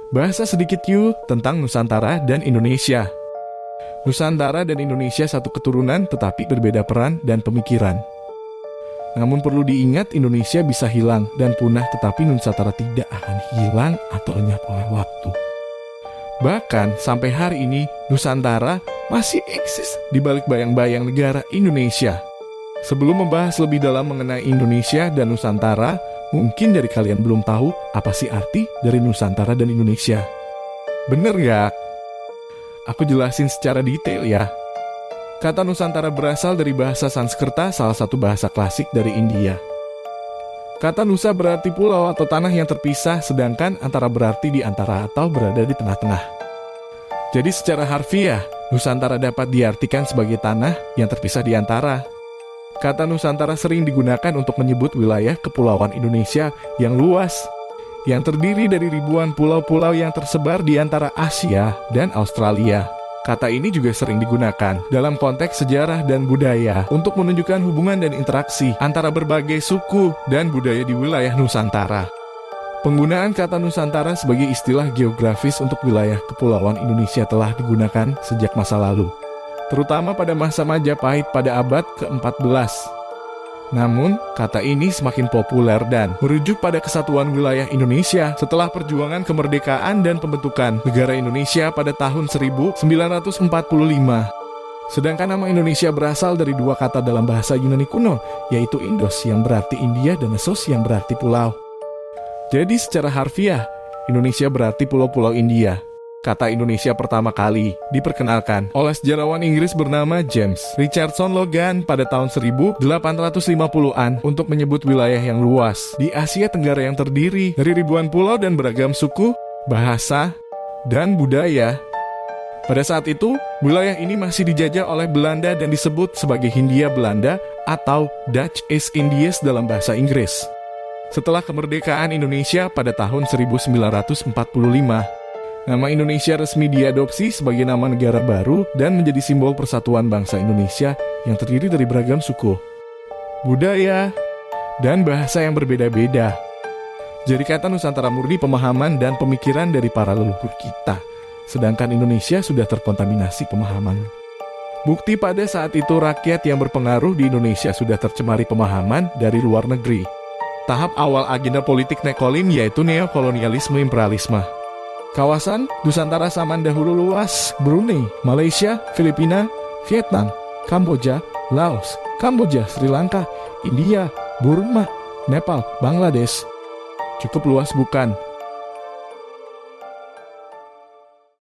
Bahasa sedikit yuk tentang Nusantara dan Indonesia. Nusantara dan Indonesia satu keturunan tetapi berbeda peran dan pemikiran. Namun perlu diingat Indonesia bisa hilang dan punah tetapi Nusantara tidak akan hilang atau lenyap oleh waktu. Bahkan sampai hari ini Nusantara masih eksis di balik bayang-bayang negara Indonesia. Sebelum membahas lebih dalam mengenai Indonesia dan Nusantara, mungkin dari kalian belum tahu apa sih arti dari Nusantara dan Indonesia. Bener gak? Aku jelasin secara detail ya. Kata Nusantara berasal dari bahasa Sanskerta, salah satu bahasa klasik dari India. Kata Nusa berarti pulau atau tanah yang terpisah, sedangkan antara berarti di antara atau berada di tengah-tengah. Jadi secara harfiah, Nusantara dapat diartikan sebagai tanah yang terpisah di antara. Kata Nusantara sering digunakan untuk menyebut wilayah kepulauan Indonesia yang luas, yang terdiri dari ribuan pulau-pulau yang tersebar di antara Asia dan Australia. Kata ini juga sering digunakan dalam konteks sejarah dan budaya untuk menunjukkan hubungan dan interaksi antara berbagai suku dan budaya di wilayah Nusantara. Penggunaan kata Nusantara sebagai istilah geografis untuk wilayah kepulauan Indonesia telah digunakan sejak masa lalu, terutama pada masa Majapahit pada abad ke-14. Namun, kata ini semakin populer dan merujuk pada kesatuan wilayah Indonesia setelah perjuangan kemerdekaan dan pembentukan negara Indonesia pada tahun 1945. Sedangkan nama Indonesia berasal dari dua kata dalam bahasa Yunani kuno, yaitu Indos yang berarti India dan Essos yang berarti pulau. Jadi secara harfiah, Indonesia berarti pulau-pulau India. Kata Indonesia pertama kali diperkenalkan oleh sejarawan Inggris bernama James Richardson Logan pada tahun 1850-an untuk menyebut wilayah yang luas di Asia Tenggara yang terdiri dari ribuan pulau dan beragam suku, bahasa, dan budaya. Pada saat itu, wilayah ini masih dijajah oleh Belanda dan disebut sebagai Hindia Belanda atau Dutch East Indies dalam bahasa Inggris. Setelah kemerdekaan Indonesia pada tahun 1945, nama Indonesia resmi diadopsi sebagai nama negara baru dan menjadi simbol persatuan bangsa Indonesia yang terdiri dari beragam suku, budaya, dan bahasa yang berbeda-beda. Jadi kata Nusantara murni pemahaman dan pemikiran dari para leluhur kita, sedangkan Indonesia sudah terkontaminasi pemahaman. Bukti pada saat itu rakyat yang berpengaruh di Indonesia sudah tercemari pemahaman dari luar negeri. Tahap awal agenda politik nekolin yaitu neokolonialisme imperialisme. Kawasan Nusantara zaman dahulu luas: Brunei, Malaysia, Filipina, Vietnam, Kamboja, Laos, Kamboja, Sri Lanka, India, Burma, Nepal, Bangladesh. Cukup luas bukan?